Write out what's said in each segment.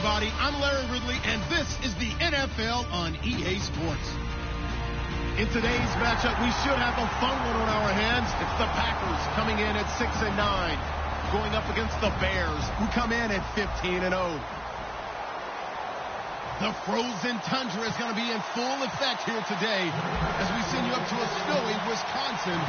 everybody. I'm Larry Ridley, and this is the NFL on EA Sports. In today's matchup, we should have a fun one on our hands. It's the Packers coming in at 6-9, going up against the Bears, who come in at 15-0. The frozen tundra is going to be in full effect here today as we send you up to a snowy Wisconsin.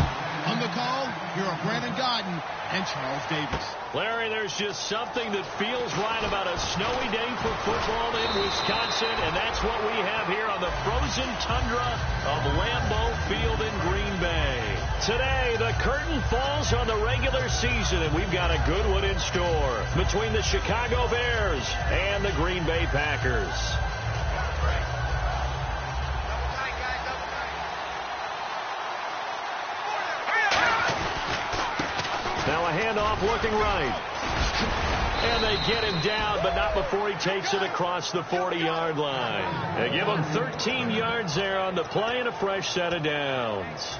On the call, here are Brandon Gaudin and Charles Davis. Larry, there's just something that feels right about a snowy day for football in Wisconsin, and that's what we have here on the frozen tundra of Lambeau Field in Green Bay. Today, the curtain falls on the regular season, and we've got a good one in store between the Chicago Bears and the Green Bay Packers. Now a handoff looking right. And they get him down, but not before he takes it across the 40-yard line. They give him 13 yards there on the play and a fresh set of downs.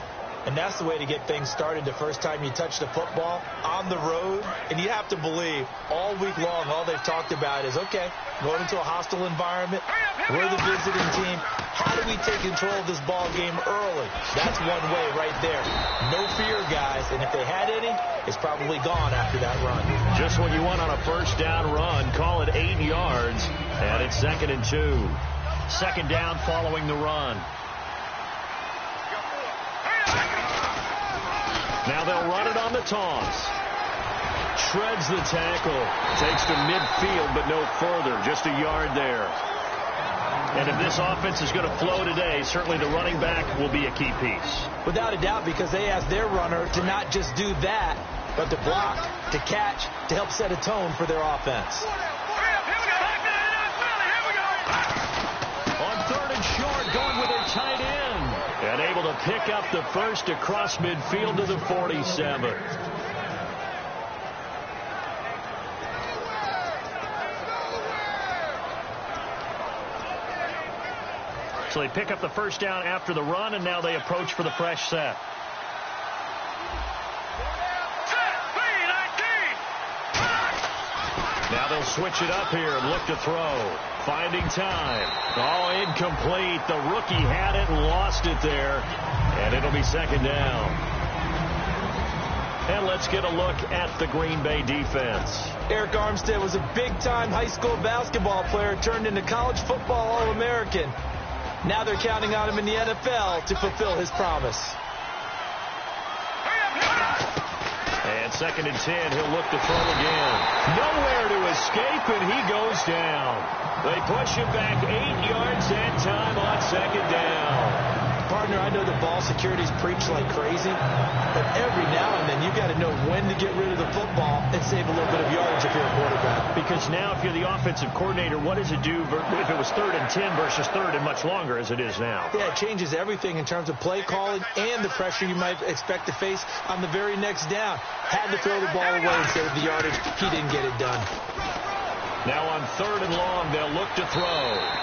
And that's the way to get things started the first time you touch the football on the road. And you have to believe all week long, all they've talked about is, okay, going into a hostile environment. We're the visiting team. How do we take control of this ball game early? That's one way right there. No fear, guys. And if they had any, it's probably gone after that run. Just what you want on a first down run. Call it 8 yards. And it's 2nd and 2. Second down following the run. Now they'll run it on the toss. Shreds the tackle. Takes to midfield, but no further. Just a yard there. And if this offense is going to flow today, certainly the running back will be a key piece. Without a doubt, because they asked their runner to not just do that, but to block, to catch, to help set a tone for their offense. On 3rd and short, going with their tight end. And able to pick up the first across midfield to the 47. So they pick up the first down after the run, and now they approach for the fresh set. Now they'll switch it up here and look to throw. Finding time. Oh, incomplete. The rookie had it and lost it there. And it'll be 2nd down. And let's get a look at the Green Bay defense. Arik Armstead was a big-time high school basketball player turned into college football All-American. Now they're counting on him in the NFL to fulfill his promise. And 2nd and 10, he'll look to throw again. Nowhere to escape, and he goes down. They push him back 8 yards that time on 2nd down. Partner, I know the ball security's preached like crazy, but every now and then you've got to know when to get rid of the football and save a little bit of yardage if you're a quarterback. Because now if you're the offensive coordinator, what does it do if it was 3rd and 10 versus 3rd and much longer as it is now? Yeah, it changes everything in terms of play calling and the pressure you might expect to face on the very next down. Had to throw the ball away and save the yardage. He didn't get it done. Now on 3rd and long, they'll look to throw.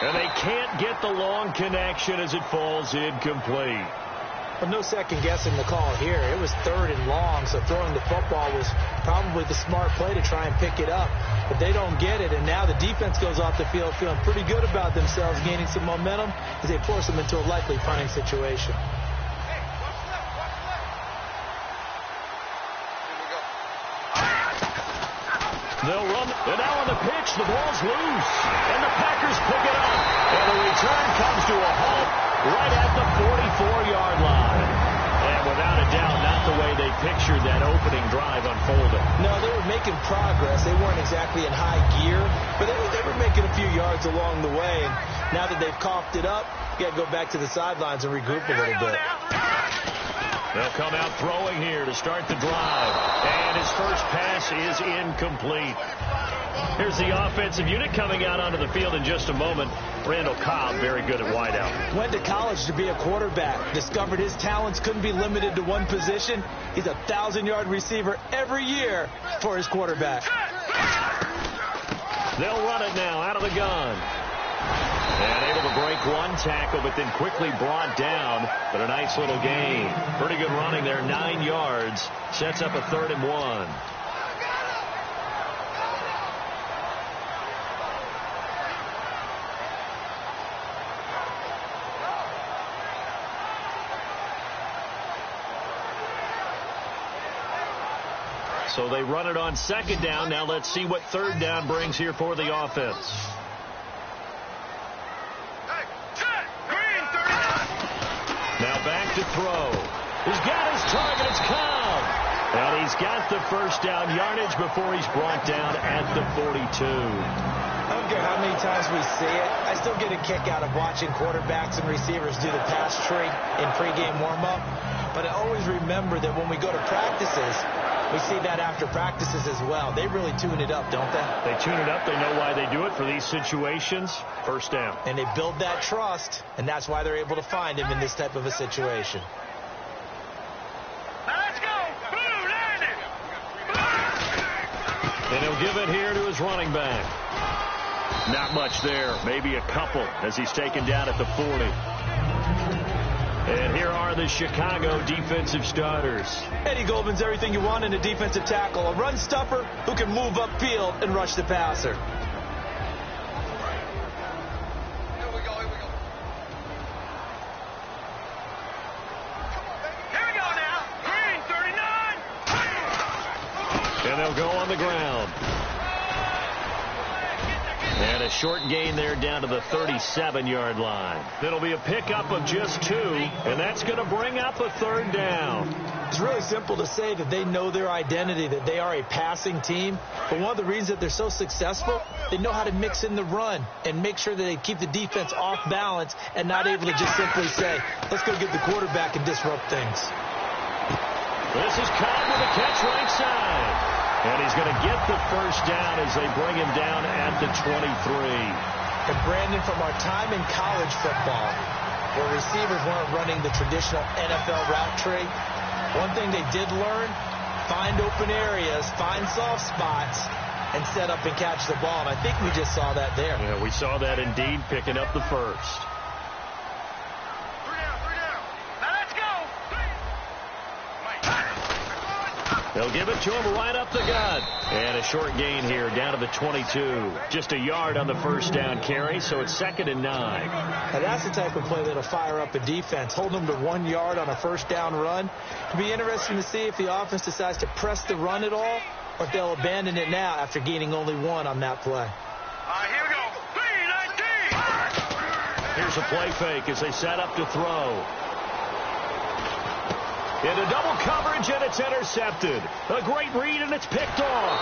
And they can't get the long connection as it falls incomplete. Well, no second guessing the call here. It was 3rd and long, so throwing the football was probably the smart play to try and pick it up. But they don't get it, and now the defense goes off the field feeling pretty good about themselves, gaining some momentum as they force them into a likely punting situation. They'll run, and now on the pitch, the ball's loose, and the Packers pick it up, and the return comes to a halt right at the 44-yard line. And without a doubt, not the way they pictured that opening drive unfolding. No, they were making progress. They weren't exactly in high gear, but they were making a few yards along the way. And now that they've coughed it up, you got to go back to the sidelines and regroup a little bit. They'll come out throwing here to start the drive. And his first pass is incomplete. Here's the offensive unit coming out onto the field in just a moment. Randall Cobb, very good at wideout. Went to college to be a quarterback. Discovered his talents couldn't be limited to one position. He's a 1,000-yard receiver every year for his quarterback. They'll run it now out of the gun. And able to break one tackle, but then quickly brought down. But a nice little gain. Pretty good running there, 9 yards. Sets up a 3rd and 1. So they run it on second down. Now let's see what third down brings here for the offense. Now back to throw. He's got his target. It's Cobb. And he's got the first down yardage before he's brought down at the 42. I don't care how many times we see it. I still get a kick out of watching quarterbacks and receivers do the pass tree in pregame warm-up. But I always remember that when we go to practices, we see that after practices as well. They really tune it up, don't they? They tune it up. They know why they do it for these situations. First down. And they build that trust, and that's why they're able to find him in this type of a situation. Let's go. And he'll give it here to his running back. Not much there. Maybe a couple as he's taken down at the 40. And here are the Chicago defensive starters. Eddie Goldman's everything you want in a defensive tackle. A run stuffer who can move upfield and rush the passer. Here we go. Here we go now. Green, 39. And they'll go on the ground. And a short gain there down to the 37-yard line. It'll be a pickup of just 2, and that's going to bring up a third down. It's really simple to say that they know their identity, that they are a passing team. But one of the reasons that they're so successful, they know how to mix in the run and make sure that they keep the defense off balance and not able to just simply say, let's go get the quarterback and disrupt things. This is Cobb with a catch right side. And he's going to get the first down as they bring him down at the 23. And Brandon, from our time in college football, where receivers weren't running the traditional NFL route tree, one thing they did learn, find open areas, find soft spots, and set up and catch the ball. And I think we just saw that there. Yeah, we saw that indeed, picking up the first. They'll give it to him right up the gut. And a short gain here down to the 22. Just a yard on the first down carry, so it's 2nd and 9. Now that's the type of play that'll fire up a defense. Hold them to 1 yard on a first down run. It'll be interesting to see if the offense decides to press the run at all or if they'll abandon it now after gaining only 1 on that play. Here we go. 3-19. Here's a play fake as they set up to throw. Into double coverage, and it's intercepted. A great read, and it's picked off.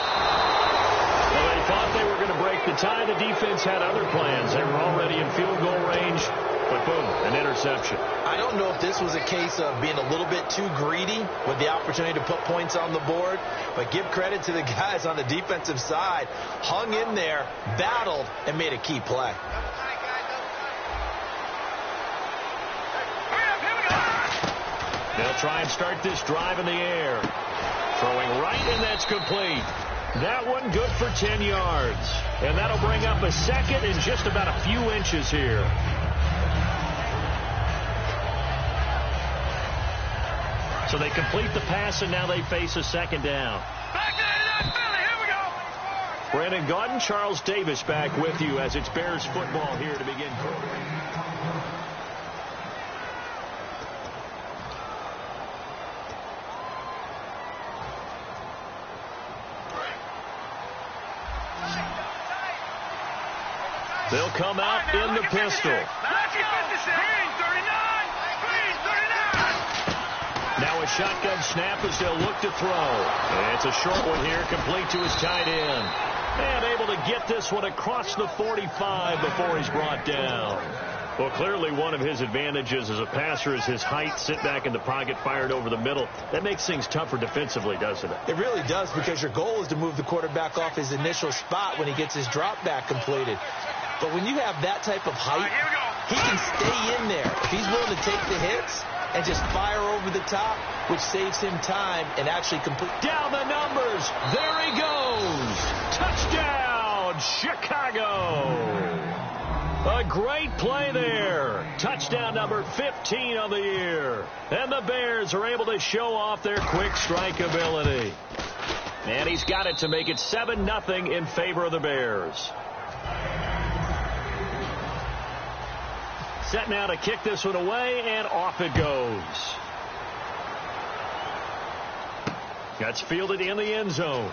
Well, they thought they were going to break the tie. The defense had other plans. They were already in field goal range, but boom, an interception. I don't know if this was a case of being a little bit too greedy with the opportunity to put points on the board, but give credit to the guys on the defensive side. Hung in there, battled, and made a key play. They'll try and start this drive in the air. Throwing right, and that's complete. That one good for 10 yards. And that'll bring up a second in just about a few inches here. So they complete the pass, and now they face a second down. Back to the Philly. Here we go. Brandon Gaudin, Charles Davis back with you as it's Bears football here to begin quarter. They'll come out in the pistol. Now a shotgun snap as they'll look to throw. And it's a short one here, complete to his tight end. And able to get this one across the 45 before he's brought down. Well, clearly one of his advantages as a passer is his height, sit back in the pocket, fired over the middle. That makes things tougher defensively, doesn't it? It really does, because your goal is to move the quarterback off his initial spot when he gets his drop back completed. But when you have that type of height, he can stay in there. If he's willing to take the hits and just fire over the top, which saves him time and actually complete. Down the numbers. There he goes. Touchdown, Chicago. A great play there. Touchdown number 15 of the year. And the Bears are able to show off their quick strike ability. And he's got it to make it 7-0 in favor of the Bears. Set now to kick this one away, and off it goes. That's fielded in the end zone.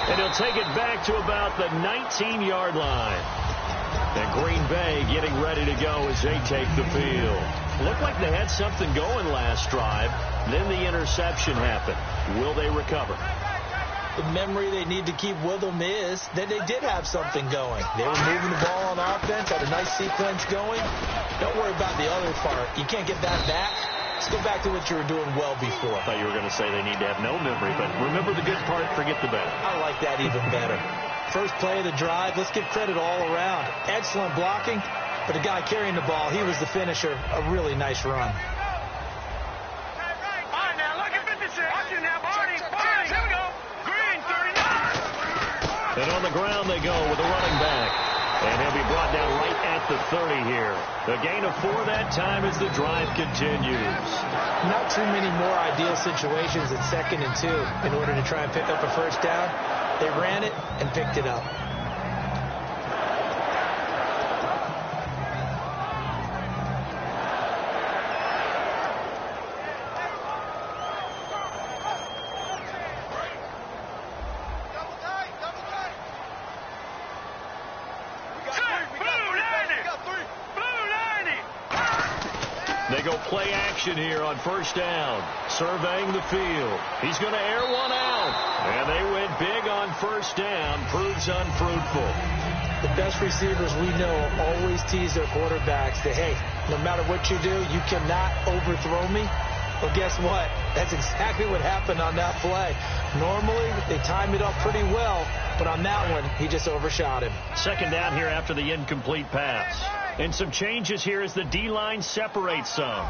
And he'll take it back to about the 19-yard line. And Green Bay getting ready to go as they take the field. Looked like they had something going last drive. Then the interception happened. Will they recover? The memory they need to keep with them is that they did have something going. They were moving the ball on offense, had a nice sequence going. Don't worry about the other part. You can't get that back. Let's go back to what you were doing well before. I thought you were going to say they need to have no memory, but remember the good part, forget the bad. I like that even better. First play of the drive, let's give credit all around. Excellent blocking, but the guy carrying the ball, he was the finisher. A really nice run. And on the ground they go with a running back. And he'll be brought down right at the 30 here. The gain of 4 that time as the drive continues. Not too many more ideal situations at 2nd and 2 in order to try and pick up a first down. They ran it and picked it up. They go play action here on first down. Surveying the field. He's going to air one out. And they went big on first down. Proves unfruitful. The best receivers we know always tease their quarterbacks that, hey, no matter what you do, you cannot overthrow me. Well, guess what? That's exactly what happened on that play. Normally, they time it up pretty well, but on that one, he just overshot him. Second down here after the incomplete pass. And some changes here as the D-line separates some.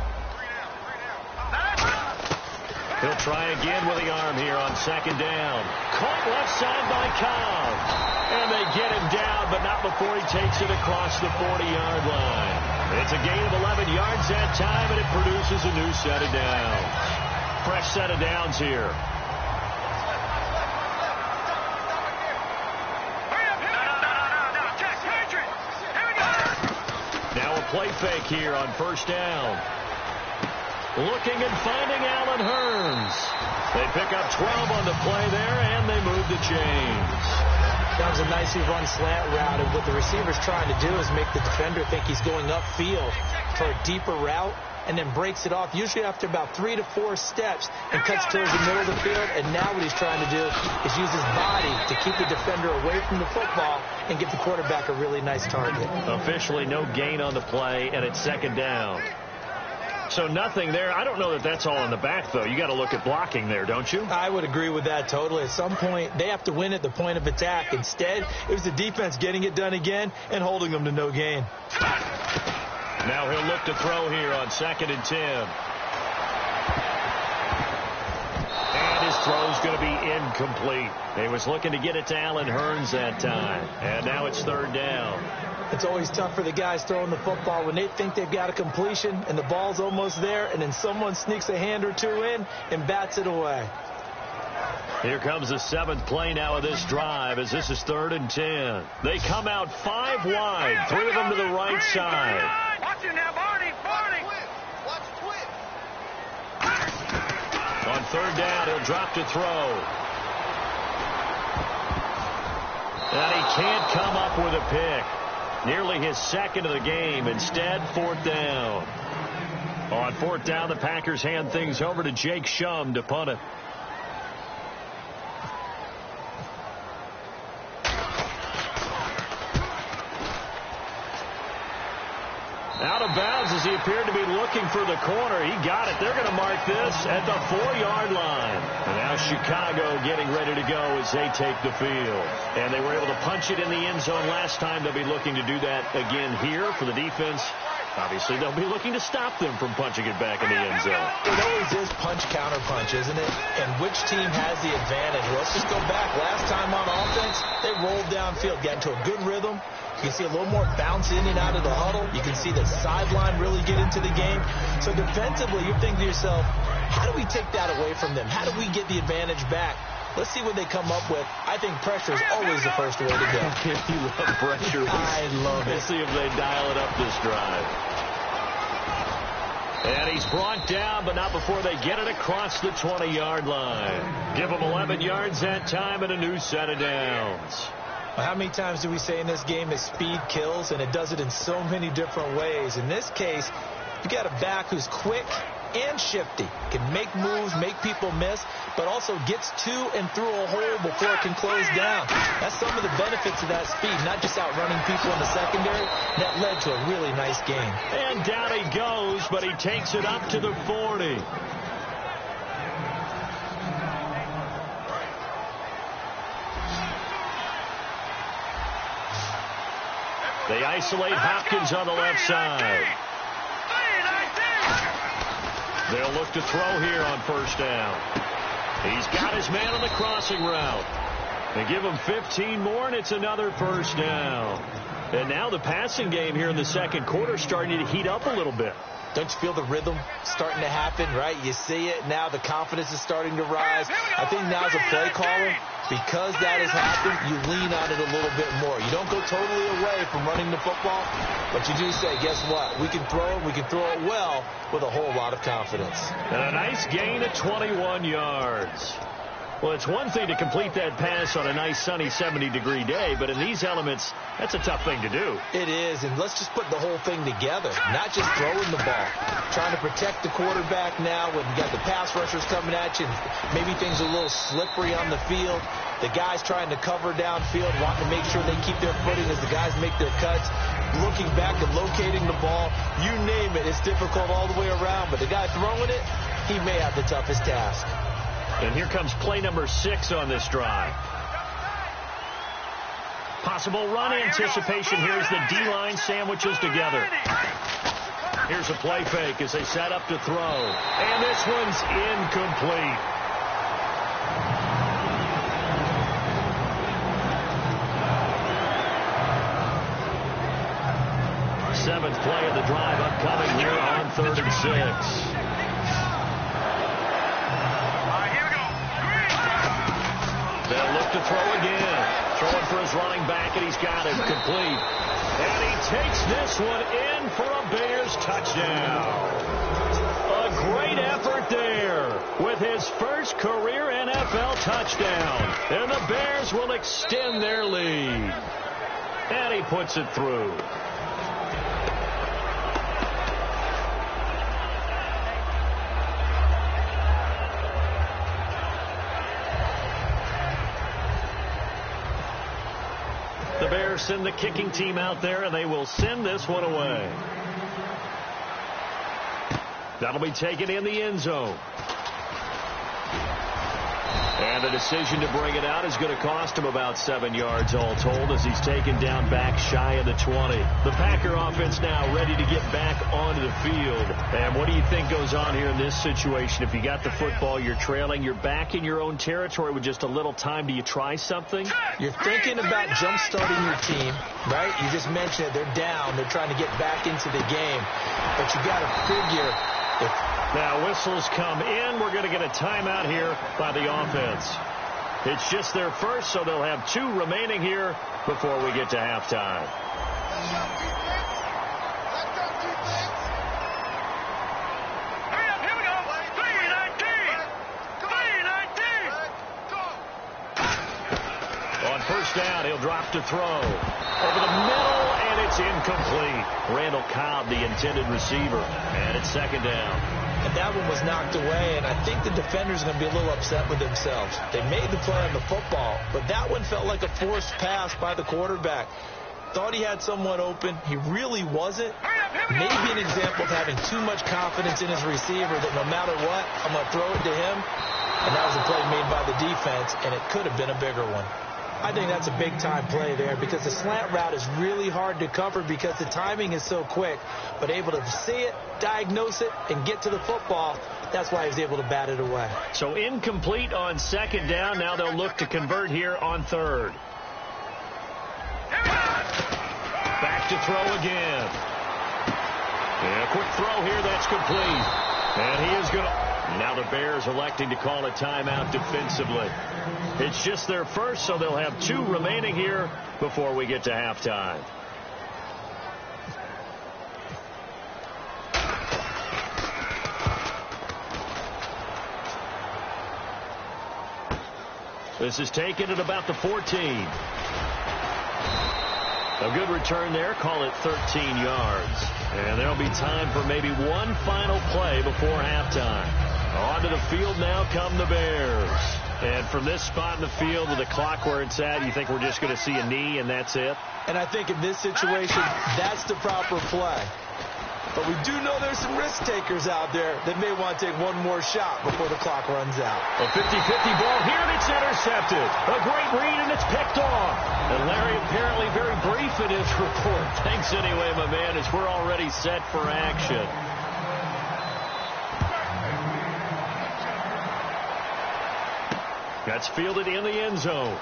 He'll try again with the arm here on second down. Caught left side by Cobb. And they get him down, but not before he takes it across the 40-yard line. It's a gain of 11 yards that time, and it produces a new set of downs. Fresh set of downs here. Play fake here on first down. Looking and finding Allen Hurns. They pick up 12 on the play there, and they move the chains. That was a nicely run slant route, and what the receiver's trying to do is make the defender think he's going upfield for a deeper route, and then breaks it off, usually after about 3 to 4 steps, and cuts towards the middle of the field. And now what he's trying to do is use his body to keep the defender away from the football and give the quarterback a really nice target. Officially no gain on the play, and it's second down. So nothing there. I don't know that that's all in the back, though. You got to look at blocking there, don't you? I would agree with that totally. At some point, they have to win at the point of attack. Instead, it was the defense getting it done again and holding them to no gain. Now he'll look to throw here on 2nd and 10. And his throw's going to be incomplete. He was looking to get it to Allen Hurns that time. And now it's third down. It's always tough for the guys throwing the football when they think they've got a completion and the ball's almost there, and then someone sneaks a hand or two in and bats it away. Here comes the 7th play now of this drive as this is 3rd and 10. They come out 5 wide, 3 of them to the right side. Watch it now, Barney. Watch quick. On 3rd down, he'll drop to throw. And he can't come up with a pick. Nearly his 2nd of the game. Instead, 4th down. On 4th down, the Packers hand things over to Jake Shum to punt it. Out of bounds as he appeared to be looking for the corner. He got it. They're going to mark this at the 4-yard line. And now Chicago getting ready to go as they take the field. And they were able to punch it in the end zone last time. They'll be looking to do that again here for the defense. Obviously, they'll be looking to stop them from punching it back in the end zone. It always is punch-counter-punch, isn't it? And which team has the advantage? Well, let's just go back. Last time on offense, they rolled downfield, got into a good rhythm. You can see a little more bounce in and out of the huddle. You can see the sideline really get into the game. So defensively, you're thinking to yourself, how do we take that away from them? How do we get the advantage back? Let's see what they come up with. I think pressure is always the first way to go. You love pressure. I love it. Let's see if they dial it up this drive. And he's brought down, but not before they get it across the 20-yard line. Give him 11 yards that time and a new set of downs. Well, how many times do we say in this game that speed kills, and it does it in so many different ways? In this case, you got a back who's quick and shifty, can make moves, make people miss, but also gets to and through a hole before it can close down. That's some of the benefits of that speed, not just outrunning people in the secondary. That led to a really nice game. And down he goes, but he takes it up to the 40. They isolate Hopkins on the left side. They'll look to throw here on first down. He's got his man on the crossing route. They give him 15 more, and it's another first down. And now the passing game here in the second quarter starting to heat up a little bit. Don't you feel the rhythm starting to happen, right? You see it now. The confidence is starting to rise. I think now as a play caller, because that has happened, you lean on it a little bit more. You don't go totally away from running the football, but you do say, guess what? We can throw it. We can throw it well with a whole lot of confidence. And a nice gain of 21 yards. Well, it's one thing to complete that pass on a nice sunny 70-degree day, but in these elements, that's a tough thing to do. It is, and let's just put the whole thing together, not just throwing the ball. Trying to protect the quarterback now when you got the pass rushers coming at you, and maybe things are a little slippery on the field. The guys trying to cover downfield, wanting to make sure they keep their footing as the guys make their cuts. Looking back and locating the ball, you name it, it's difficult all the way around, but the guy throwing it, he may have the toughest task. And here comes play number 6 on this drive. Possible run anticipation. Here's the D-line sandwiches together. Here's a play fake as they set up to throw. And this one's incomplete. Seventh play of the drive upcoming here on 3rd and 6. They'll look to throw again. Throwing for his running back, and he's got it complete. And he takes this one in for a Bears touchdown. A great effort there with his first career NFL touchdown. And the Bears will extend their lead. And he puts it through. The Bears send the kicking team out there, and they will send this one away. That'll be taken in the end zone. And the decision to bring it out is going to cost him about 7 yards all told as he's taken down back shy of the 20. The Packer offense now ready to get back onto the field. And what do you think goes on here in this situation? If you got the football, you're trailing, you're back in your own territory with just a little time. Do you try something? You're thinking about jump-starting your team, right? You just mentioned it. They're down. They're trying to get back into the game. But you got to figure if now whistles come in. We're going to get a timeout here by the offense. It's just their first, so they'll have 2 remaining here before we get to halftime. Here we go. 3-19. On first down, he'll drop to throw. Over the middle, and it's incomplete. Randall Cobb, the intended receiver. And it's second down. And that one was knocked away, and I think the defenders are going to be a little upset with themselves. They made the play on the football, but that one felt like a forced pass by the quarterback. Thought he had someone open. He really wasn't. Maybe an example of having too much confidence in his receiver that no matter what, I'm going to throw it to him. And that was a play made by the defense, and it could have been a bigger one. I think that's a big-time play there because the slant route is really hard to cover because the timing is so quick. But able to see it, diagnose it, and get to the football, that's why he was able to bat it away. So incomplete on second down. Now they'll look to convert here on third. Back to throw again. And a quick throw here. That's complete. And he is going to... Now the Bears electing to call a timeout defensively. It's just their first, so they'll have 2 remaining here before we get to halftime. This is taken at about the 14. A good return there. Call it 13 yards. And there'll be time for maybe one final play before halftime. Onto the field now come the Bears. And from this spot in the field with the clock where it's at, you think we're just going to see a knee and that's it? And I think in this situation, that's the proper play. But we do know there's some risk takers out there that may want to take one more shot before the clock runs out. A 50-50 ball here, and it's intercepted. A great read, and it's picked off. And Larry apparently very brief in his report. Thanks anyway, my man, as we're already set for action. That's fielded in the end zone.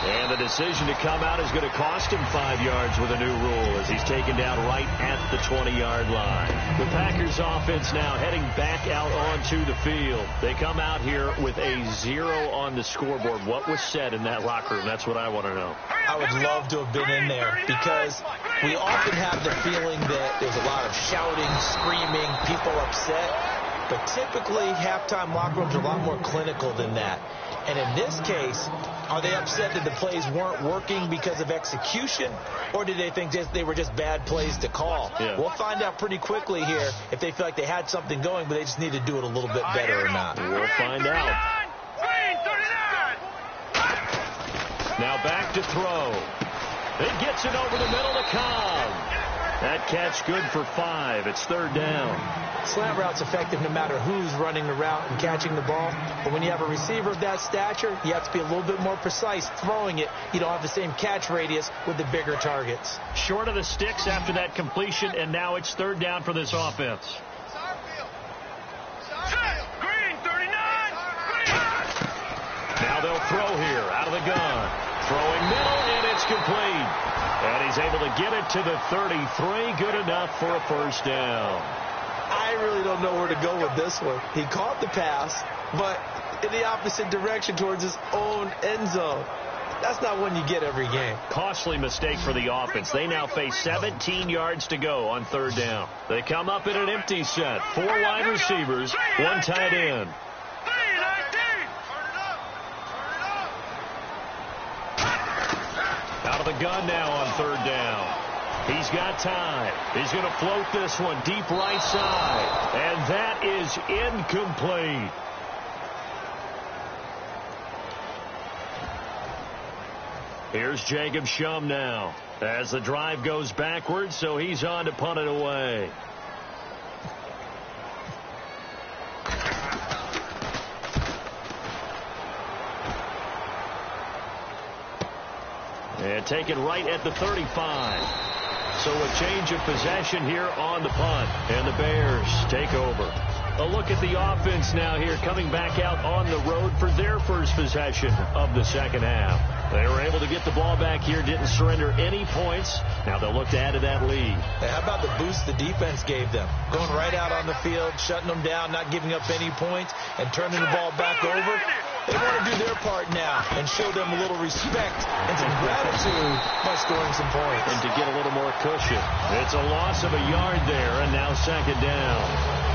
And the decision to come out is going to cost him 5 yards with a new rule as he's taken down right at the 20-yard line. The Packers offense now heading back out onto the field. They come out here with a 0 on the scoreboard. What was said in that locker room? That's what I want to know. I would love to have been in there because we often have the feeling that there's a lot of shouting, screaming, people upset. But typically, halftime locker rooms are a lot more clinical than that. And in this case, are they upset that the plays weren't working because of execution, or did they think they were just bad plays to call? Yeah. We'll find out pretty quickly here if they feel like they had something going, but they just need to do it a little bit better or not. We'll find out. Now back to throw. It gets it over the middle to Cobb. That catch good for 5. It's third down. Slant route's effective no matter who's running the route and catching the ball. But when you have a receiver of that stature, you have to be a little bit more precise throwing it. You don't have the same catch radius with the bigger targets. Short of the sticks after that completion, and now it's third down for this offense. Green, 39. Now they'll throw here out of the gun. Throwing middle, and it's complete. And he's able to get it to the 33. Good enough for a first down. I really don't know where to go with this one. He caught the pass, but in the opposite direction towards his own end zone. That's not one you get every game. Costly mistake for the offense. They now face 17 yards to go on third down. They come up in an empty set. 4 wide receivers, 1 tight end. Out of the gun now on third down. He's got time. He's going to float this one deep right side. And that is incomplete. Here's Jacob Shum now as the drive goes backwards, so he's on to punt it away. And taken right at the 35. So a change of possession here on the punt. And the Bears take over. A look at the offense now here coming back out on the road for their first possession of the second half. They were able to get the ball back here, didn't surrender any points. Now they'll look to add to that lead. Hey, how about the boost the defense gave them? Going right out on the field, shutting them down, not giving up any points, and turning the ball back over. They want to do their part now and show them a little respect and some gratitude by scoring some points. And to get a little more cushion. It's a loss of a yard there, and now second down.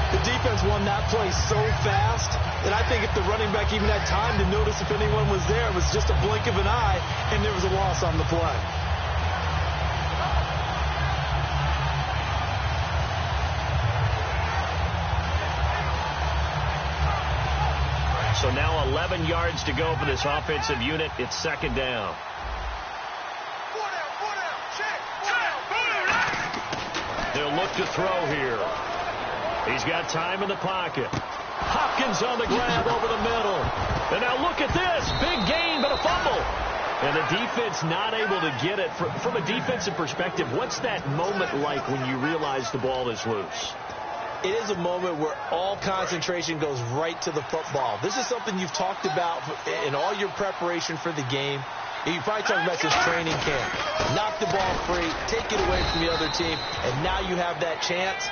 The defense won that play so fast that I think if the running back even had time to notice if anyone was there, it was just a blink of an eye, and there was a loss on the play. So now 11 yards to go for this offensive unit. It's second down. They'll look to throw here. He's got time in the pocket. Hopkins on the grab over the middle. And now look at this. Big gain, but a fumble. And the defense not able to get it. From a defensive perspective, what's that moment like when you realize the ball is loose? It is a moment where all concentration goes right to the football. This is something you've talked about in all your preparation for the game. You probably talked about this training camp. Knock the ball free, take it away from the other team, and now you have that chance.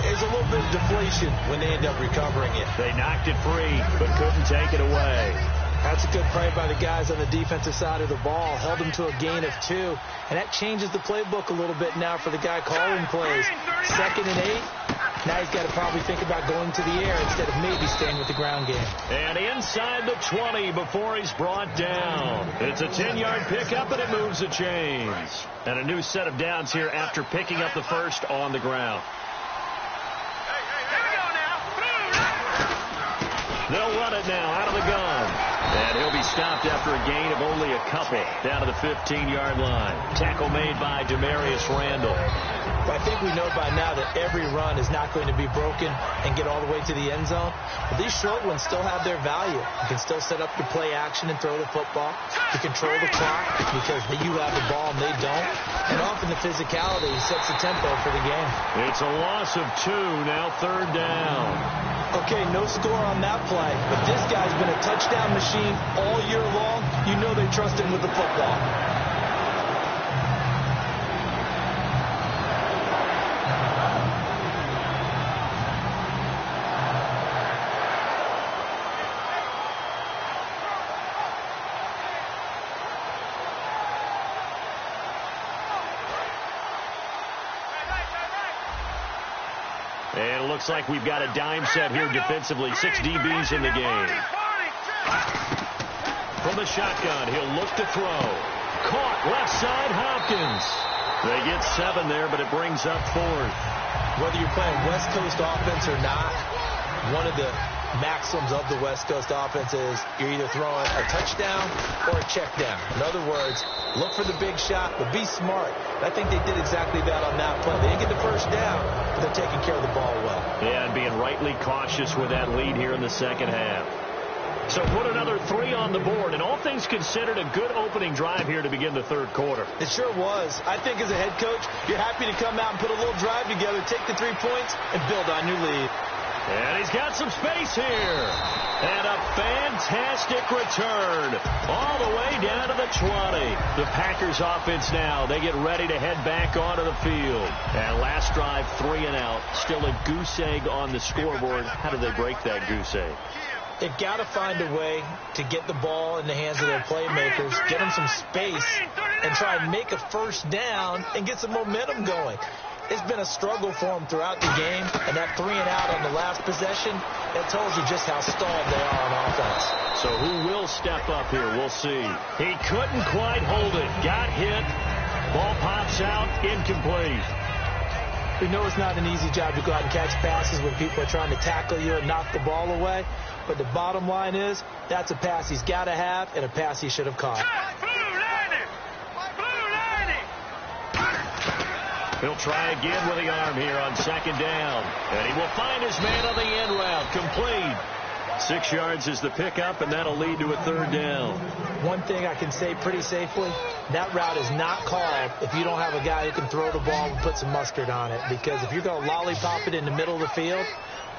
There's a little bit of deflation when they end up recovering it. They knocked it free, but couldn't take it away. That's a good play by the guys on the defensive side of the ball. Held them to a gain of 2. And that changes the playbook a little bit now for the guy calling plays. 2nd and 8. Now he's got to probably think about going to the air instead of maybe staying with the ground game. And inside the 20 before he's brought down. It's a 10-yard pickup, and it moves the chains. And a new set of downs here after picking up the first on the ground. They'll run it now out of the gun. And he'll be stopped after a gain of only a couple down to the 15-yard line. Tackle made by Demarius Randall. Well, I think we know by now that every run is not going to be broken and get all the way to the end zone. But these short ones still have their value. You can still set up your play action and throw the football. You control the clock because you have the ball and they don't. And often the physicality sets the tempo for the game. It's a loss of 2, now 3rd down. Okay, no score on that play, but this guy's been a touchdown machine all year long. You know they trust him with the football. And it looks like we've got a dime set here defensively. 6 DBs in the game. From the shotgun, he'll look to throw. Caught left side, Hopkins. They get 7 there, but it brings up 4th. Whether you're playing West Coast offense or not, one of the maxims of the West Coast offense is you're either throwing a touchdown or a check down. In other words, look for the big shot, but be smart. I think they did exactly that on that play. They didn't get the first down, but they're taking care of the ball well. Yeah, and being rightly cautious with that lead here in the second half. So put another 3 on the board, and all things considered, a good opening drive here to begin the 3rd quarter. It sure was. I think as a head coach, you're happy to come out and put a little drive together, take the 3 points, and build on your lead. And he's got some space here. And a fantastic return all the way down to the 20. The Packers offense now, they get ready to head back onto the field. And last drive, 3 and out. Still a goose egg on the scoreboard. How do they break that goose egg? They've got to find a way to get the ball in the hands of their playmakers, get them some space, and try and make a first down and get some momentum going. It's been a struggle for them throughout the game, and that 3 and out on the last possession, that tells you just how stalled they are on offense. So who will step up here? We'll see. He couldn't quite hold it. Got hit. Ball pops out. Incomplete. We know it's not an easy job to go out and catch passes when people are trying to tackle you and knock the ball away. But the bottom line is, that's a pass he's got to have and a pass he should have caught. He'll try again with the arm here on 2nd down. And he will find his man on the end route. Complete. 6 yards is the pickup, and that'll lead to a 3rd down. One thing I can say pretty safely, that route is not called if you don't have a guy who can throw the ball and put some mustard on it. Because if you're going to lollipop it in the middle of the field,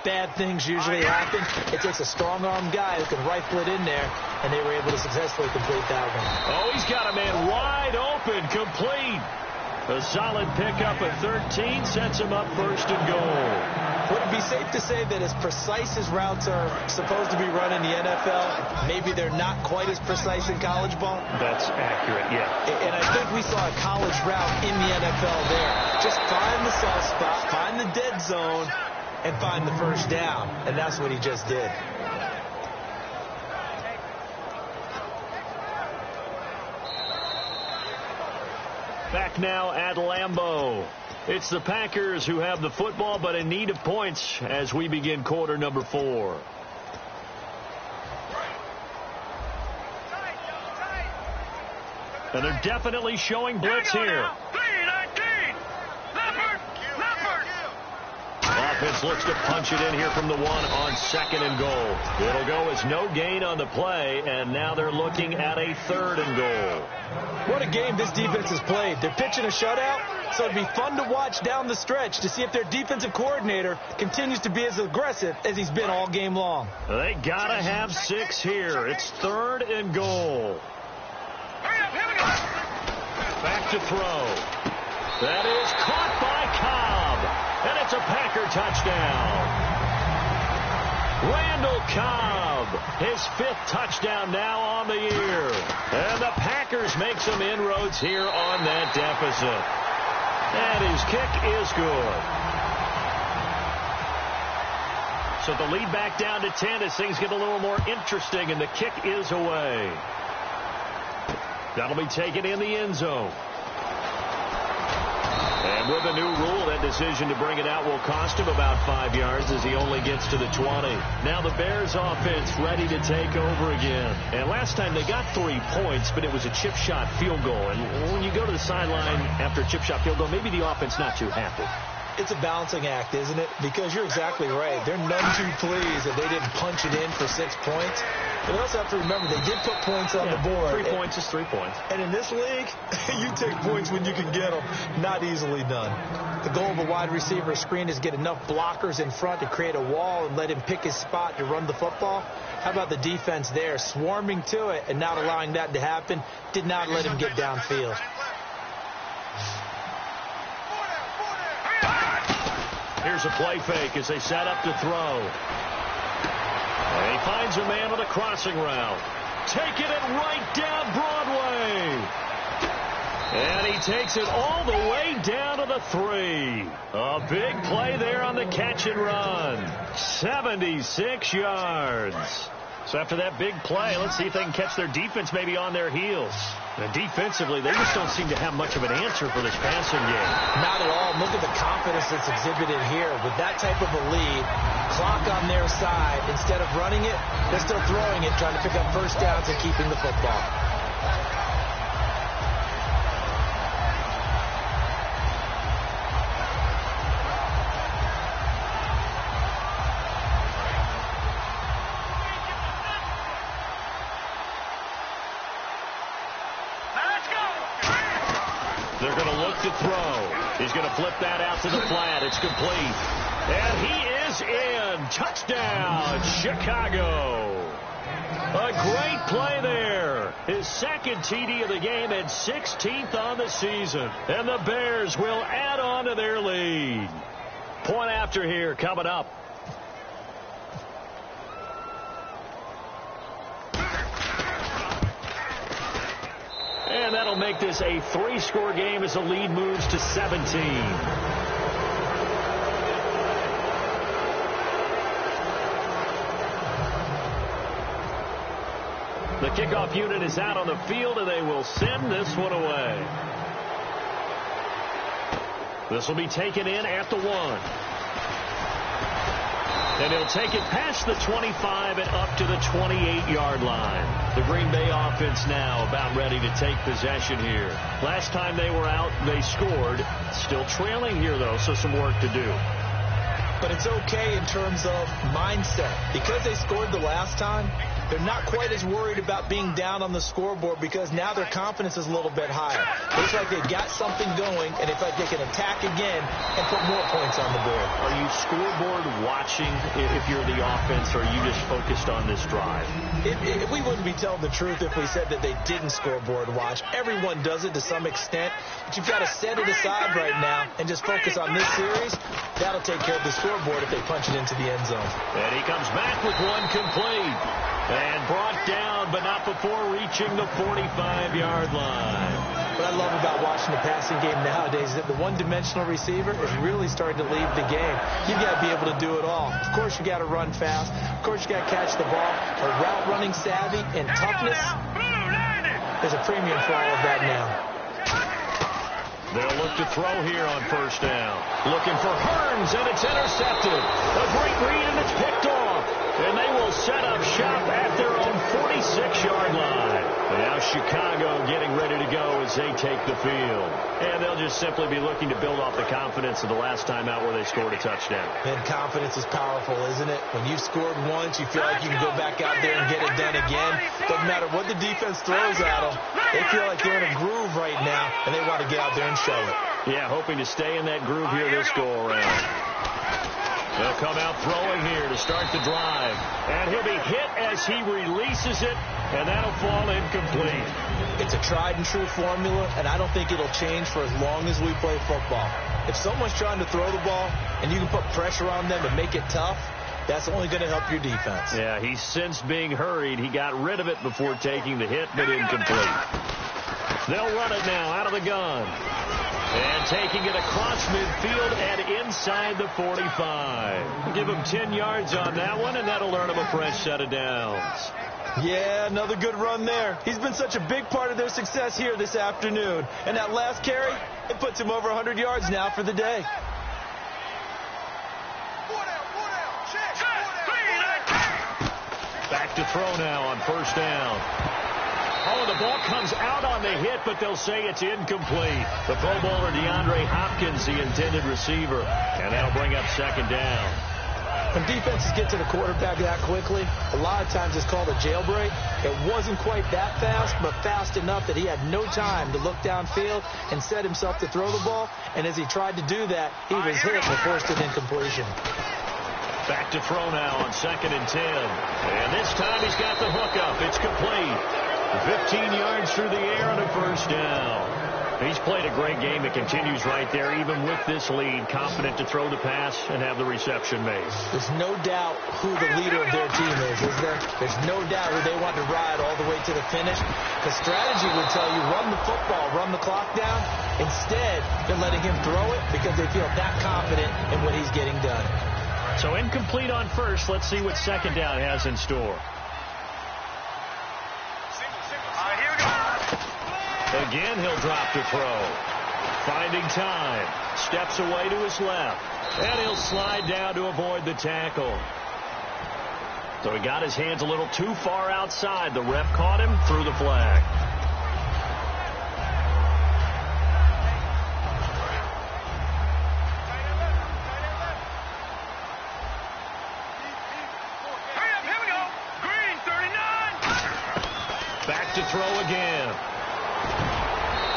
bad things usually happen. It takes a strong-arm guy who can rifle it in there, and they were able to successfully complete that one. Oh, he's got a man wide open. Complete. A solid pickup at 13 sets him up 1st and goal. Would it be safe to say that as precise as routes are supposed to be run in the NFL, maybe they're not quite as precise in college ball? That's accurate, yeah. And I think we saw a college route in the NFL there. Just find the soft spot, find the dead zone, and find the first down. And that's what he just did. Back now at Lambeau. It's the Packers who have the football, but in need of points as we begin quarter number 4. And they're definitely showing blitz here. Offense looks to punch it in here from the 1 on 2nd and goal. It'll go as no gain on the play, and now they're looking at a 3rd and goal. What a game this defense has played. They're pitching a shutout, so it'd be fun to watch down the stretch to see if their defensive coordinator continues to be as aggressive as he's been all game long. They got to have 6 here. It's 3rd and goal. Back to throw. That is caught by Cobb. And it's a Packer touchdown. Randall Cobb, his 5th touchdown now on the year. And the Packers make some inroads here on that deficit. And his kick is good. So the lead back down to 10 as things get a little more interesting, and the kick is away. That'll be taken in the end zone. And with a new rule, that decision to bring it out will cost him about 5 yards as he only gets to the 20. Now the Bears offense ready to take over again. And last time they got 3 points, but it was a chip shot field goal. And when you go to the sideline after a chip shot field goal, maybe the offense not too happy. It's a balancing act, isn't it? Because you're exactly right. They're none too pleased that they didn't punch it in for 6 points. But you also have to remember they did put points on the board. 3 points is 3 points. And in this league, you take points when you can get them. Not easily done. The goal of a wide receiver screen is get enough blockers in front to create a wall and let him pick his spot to run the football. How about the defense there, swarming to it and not allowing that to happen? Did not let him get downfield. Here's a play fake as they set up to throw. And he finds a man with a crossing route. Taking it right down Broadway. And he takes it all the way down to the 3. A big play there on the catch and run. 76 yards. So after that big play, let's see if they can catch their defense maybe on their heels. And defensively, they just don't seem to have much of an answer for this passing game. Not at all. Look at the confidence that's exhibited here. With that type of a lead, clock on their side, instead of running it, they're still throwing it, trying to pick up first downs and keeping the football. They're going to look to throw. He's going to flip that out to the flat. It's complete. And he is in. Touchdown, Chicago. A great play there. His second TD of the game and 16th on the season. And the Bears will add on to their lead. Point after here coming up. And that'll make this a 3-score game as the lead moves to 17. The kickoff unit is out on the field, and they will send this one away. This will be taken in at the 1. And he'll take it past the 25 and up to the 28-yard line. The Green Bay offense now about ready to take possession here. Last time they were out, they scored. Still trailing here, though, so some work to do. But it's okay in terms of mindset. Because they scored the last time, they're not quite as worried about being down on the scoreboard because now their confidence is a little bit higher. Looks like they've got something going, and it's like they can attack again and put more points on the board. Are you scoreboard watching if you're the offense, or are you just focused on this drive? We wouldn't be telling the truth if we said that they didn't scoreboard watch. Everyone does it to some extent, but you've got to set it aside right now and just focus on this series. That'll take care of the scoreboard if they punch it into the end zone. And he comes back with one complete. And brought down, but not before reaching the 45-yard line. What I love about watching the passing game nowadays is that the one-dimensional receiver is really starting to leave the game. You've got to be able to do it all. Of course, you got to run fast. Of course, you got to catch the ball. But route running savvy and toughness, there's a premium for all of that now. They'll look to throw here on first down. Looking for Hearns, and it's intercepted. A great read, and it's picked off. And they will set up shop at their own 46-yard line. And now Chicago getting ready to go as they take the field. And they'll just simply be looking to build off the confidence of the last time out where they scored a touchdown. And confidence is powerful, isn't it? When you've scored once, you feel like you can go back out there and get it done again. Doesn't matter what the defense throws at them. They feel like they're in a groove right now, and they want to get out there and show it. Yeah, hoping to stay in that groove here this go-around. They'll come out throwing here to start the drive. And he'll be hit as he releases it, and that'll fall incomplete. It's a tried-and-true formula, and I don't think it'll change for as long as we play football. If someone's trying to throw the ball, and you can put pressure on them and make it tough, that's only going to help your defense. Yeah, he's since being hurried. He got rid of it before taking the hit, but incomplete. They'll run it now out of the gun. And taking it across midfield and inside the 45. Give him 10 yards on that one, and that'll earn him a fresh set of downs. Yeah, another good run there. He's been such a big part of their success here this afternoon. And that last carry, it puts him over 100 yards now for the day. Back to throw now on first down. Oh, the ball comes out on the hit, but they'll say it's incomplete. The Pro Bowler DeAndre Hopkins, the intended receiver, and that'll bring up second down. When defenses get to the quarterback that quickly, a lot of times it's called a jailbreak. It wasn't quite that fast, but fast enough that he had no time to look downfield and set himself to throw the ball. And as he tried to do that, he was hit and forced an incompletion. Back to throw now on 2nd and 10. And this time he's got the hook up. It's complete. 15 yards through the air and a first down. He's played a great game. It continues right there, even with this lead, confident to throw the pass and have the reception made. There's no doubt who the leader of their team is there? There's no doubt who they want to ride all the way to the finish. The strategy would tell you run the football, run the clock down. Instead, they're letting him throw it because they feel that confident in what he's getting done. So incomplete on first. Let's see what second down has in store. Again, he'll drop to throw. Finding time. Steps away to his left. And he'll slide down to avoid the tackle. So he got his hands a little too far outside. The ref caught him, threw the flag. Back to throw again.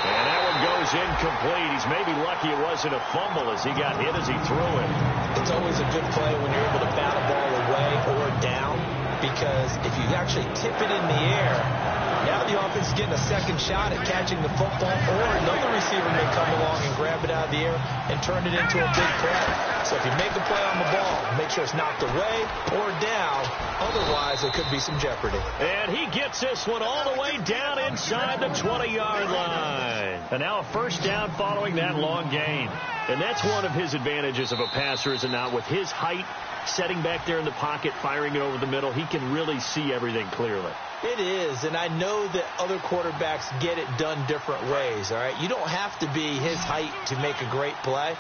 And that one goes incomplete. He's maybe lucky it wasn't a fumble as he got hit as he threw it. It's always a good play when you're able to bat a ball away or down, because if you actually tip it in the air, now the offense is getting a second shot at catching the football, or another receiver may come along and grab it out of the air and turn it into a big play. So if you make a play on the ball, make sure it's knocked away or down. Otherwise, there could be some jeopardy. And he gets this one all the way down inside the 20-yard line. And now a first down following that long gain. And that's one of his advantages of a passer, is it not? With his height, setting back there in the pocket, firing it over the middle, he can really see everything clearly. It is, and I know that other quarterbacks get it done different ways, all right? You don't have to be his height to make a great play.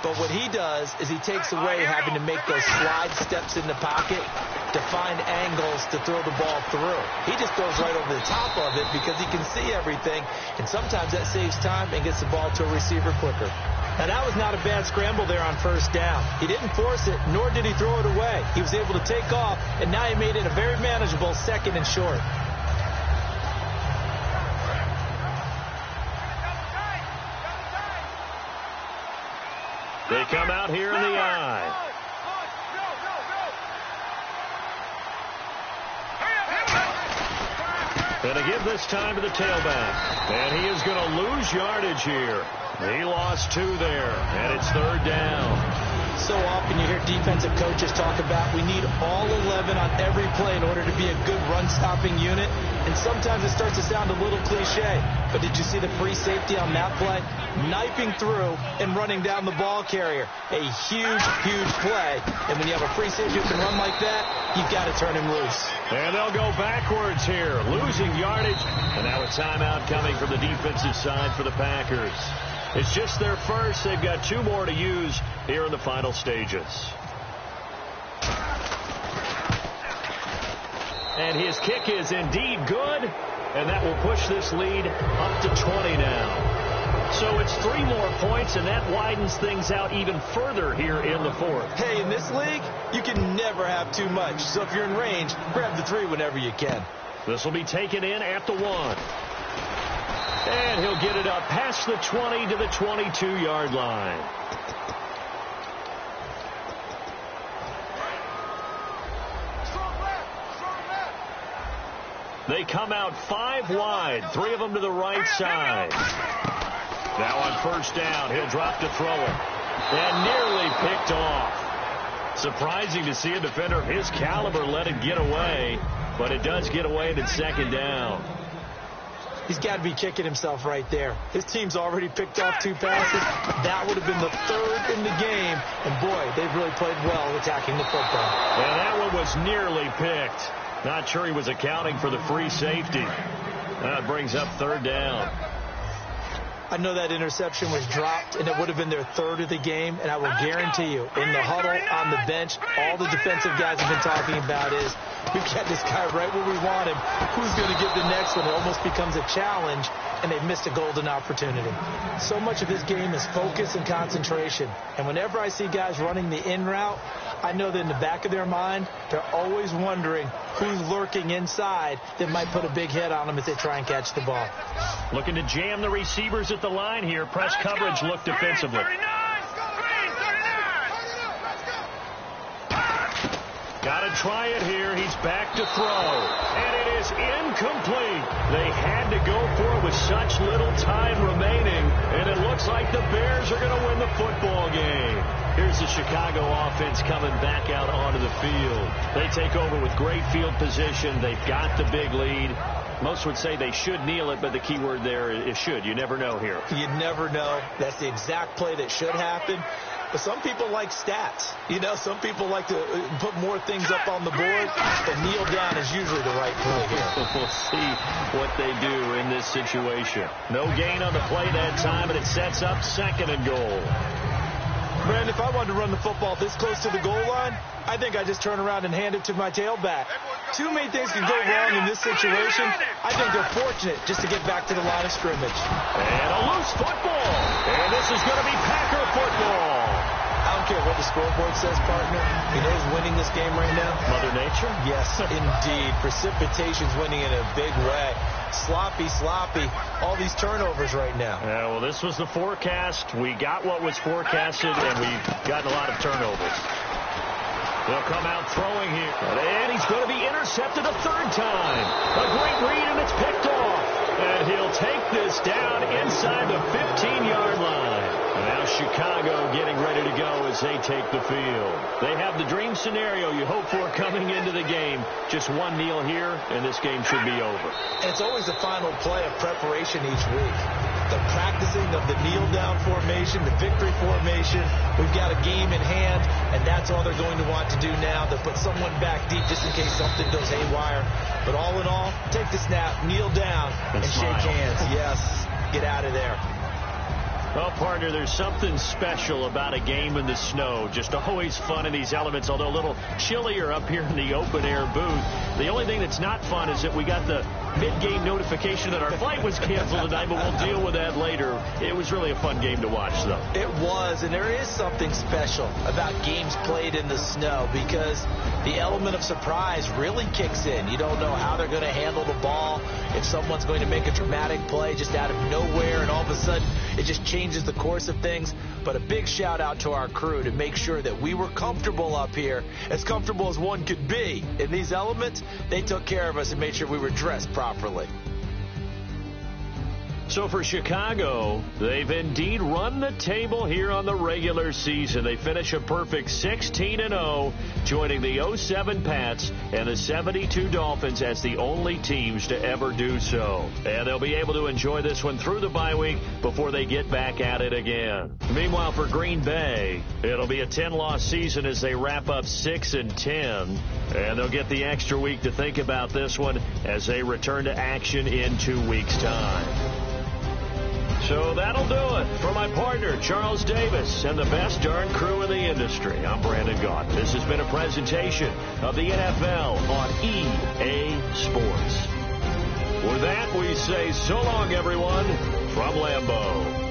But what he does is he takes away having to make those slide steps in the pocket to find angles to throw the ball through. He just goes right over the top of it because he can see everything, and sometimes that saves time and gets the ball to a receiver quicker. Now, that was not a bad scramble there on first down. He didn't force it, nor did he throw it away. He was able to take off, and now he made it a very manageable 2nd and short. They come out here in the eye. And to give this time to the tailback. And he is going to lose yardage here. He lost 2 there, and it's 3rd down. So often you hear defensive coaches talk about we need all 11 on every play in order to be a good run-stopping unit. And sometimes it starts to sound a little cliche. But did you see the free safety on that play? Knifing through and running down the ball carrier. A huge, huge play. And when you have a free safety who can run like that, you've got to turn him loose. And they'll go backwards here, losing yardage. And now a timeout coming from the defensive side for the Packers. It's just their first. They've got 2 more to use here in the final stages. And his kick is indeed good. And that will push this lead up to 20 now. So it's 3 more points, and that widens things out even further here in the 4th. Hey, in this league, you can never have too much. So if you're in range, grab the 3 whenever you can. This will be taken in at the 1. And he'll get it up past the 20 to the 22-yard line. They come out 5 wide, 3 of them to the right side. Now on first down, he'll drop to throw it. And nearly picked off. Surprising to see a defender of his caliber let it get away, but it does get away at 2nd down. He's got to be kicking himself right there. His team's already picked off 2 passes. That would have been the 3rd in the game. And, boy, they've really played well attacking the football. And that one was nearly picked. Not sure he was accounting for the free safety. That brings up 3rd down. I know that interception was dropped, and it would have been their 3rd of the game, and I will guarantee you, in the huddle, on the bench, all the defensive guys have been talking about is, we've got this guy right where we want him. Who's going to get the next one? It almost becomes a challenge, and they've missed a golden opportunity. So much of this game is focus and concentration, and whenever I see guys running the in route, I know that in the back of their mind, they're always wondering who's lurking inside that might put a big hit on them as they try and catch the ball. Looking to jam the receivers at the line here. Press coverage look defensively. Got to try it here. He's back to throw. And it is incomplete. They had to go for it with such little time remaining. And it looks like the Bears are going to win the football game. Here's the Chicago offense coming back out onto the field. They take over with great field position. They've got the big lead. Most would say they should kneel it, but the key word there is should. You never know here. You never know. That's the exact play that should happen. But some people like stats. You know, some people like to put more things up on the board, and kneel down is usually the right play here. We'll see what they do in this situation. No gain on the play that time, and it sets up 2nd and goal. Brandon, if I wanted to run the football this close to the goal line, I think I just turn around and hand it to my tailback. Too many things can go wrong in this situation. I think they're fortunate just to get back to the line of scrimmage. And a loose football. And this is going to be Packer football. I don't care what the scoreboard says, partner. You know who's winning this game right now? Mother Nature? Yes, indeed. Precipitation's winning in a big way. Sloppy. All these turnovers right now. Yeah, well, this was the forecast. We got what was forecasted, and we've gotten a lot of turnovers. They'll come out throwing here. And he's going to be intercepted a 3rd time. A great read, and it's picked off. And he'll take this down inside the 15-yard line. And now Chicago getting ready to go as they take the field. They have the dream scenario you hope for coming into the game. Just one kneel here, and this game should be over. And it's always the final play of preparation each week. The practicing of the kneel-down formation, the victory formation. We've got a game in hand, and that's all they're going to want to do now. They'll put someone back deep just in case something goes haywire. But all in all, take the snap, kneel down, and shake hands. Yes, get out of there. Well, partner, there's something special about a game in the snow. Just always fun in these elements, although a little chillier up here in the open-air booth. The only thing that's not fun is that we got the mid-game notification that our flight was canceled tonight, but we'll deal with that later. It was really a fun game to watch, though. It was, and there is something special about games played in the snow because the element of surprise really kicks in. You don't know how they're going to handle the ball, if someone's going to make a dramatic play just out of nowhere, and all of a sudden it just changes the course of things. But a big shout out to our crew to make sure that we were comfortable up here, as comfortable as one could be. In these elements, they took care of us and made sure we were dressed properly. So for Chicago, they've indeed run the table here on the regular season. They finish a perfect 16-0, joining the 07 Pats and the 72 Dolphins as the only teams to ever do so. And they'll be able to enjoy this one through the bye week before they get back at it again. Meanwhile, for Green Bay, it'll be a 10-loss season as they wrap up 6-10. And they'll get the extra week to think about this one as they return to action in 2 weeks' time. So that'll do it. For my partner, Charles Davis, and the best darn crew in the industry, I'm Brandon Gaudin. This has been a presentation of the NFL on EA Sports. With that, we say so long, everyone, from Lambeau.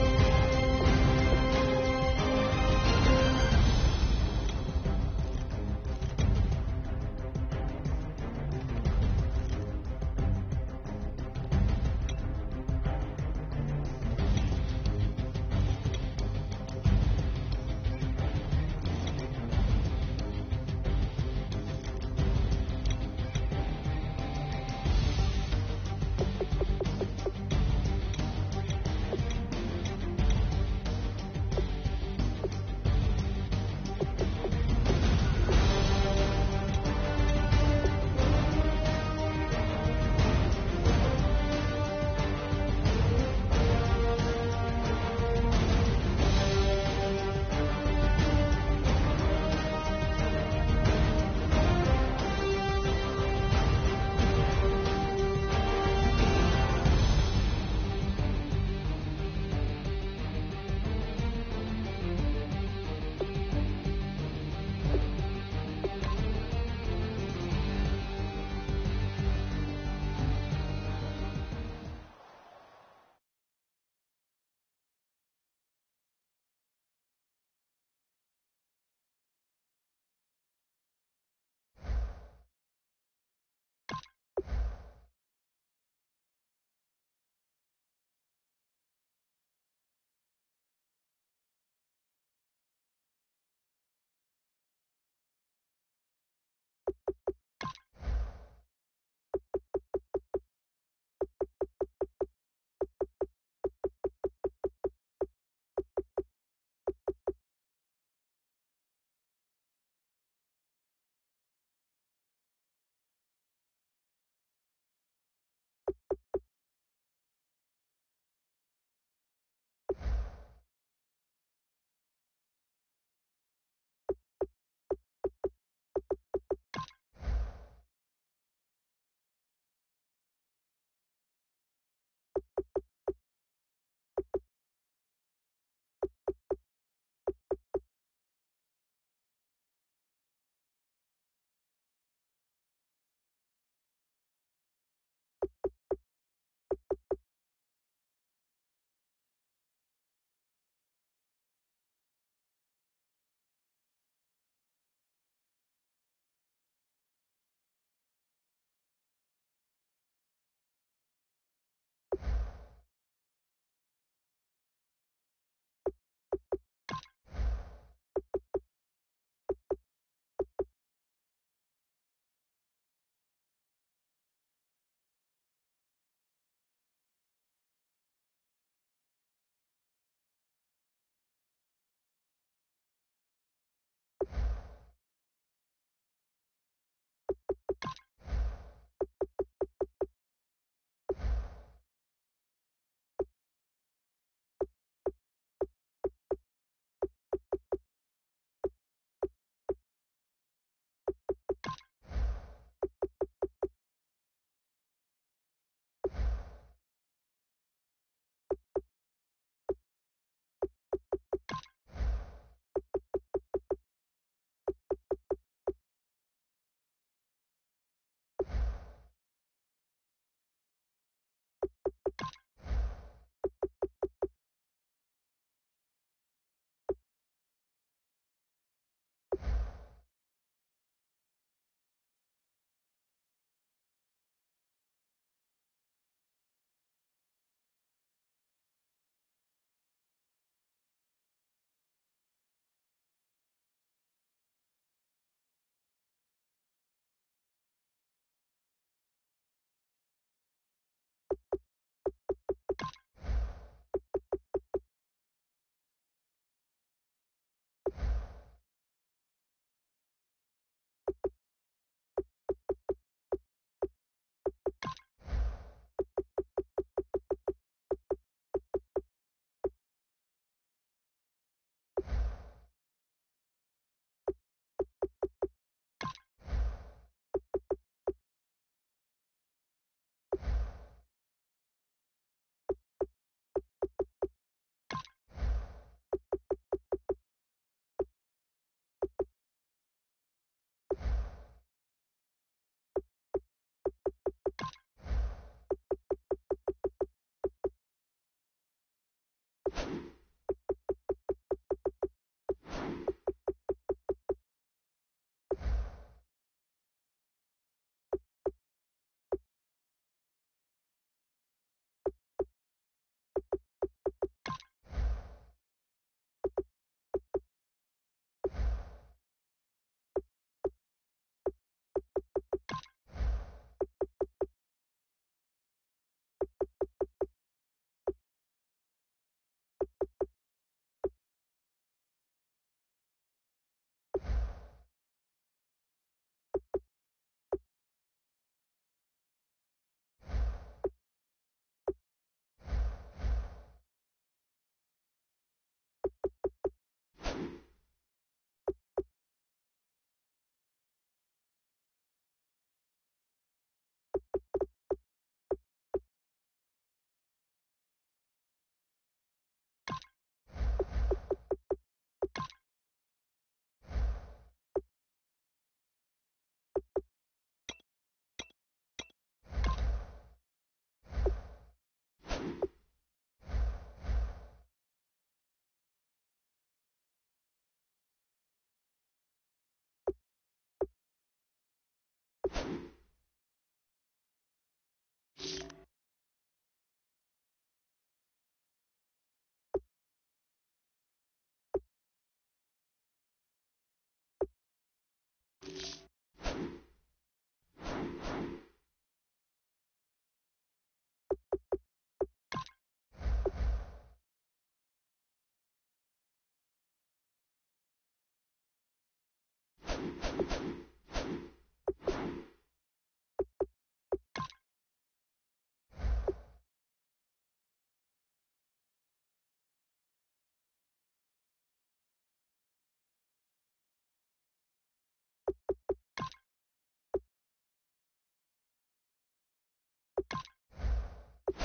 it.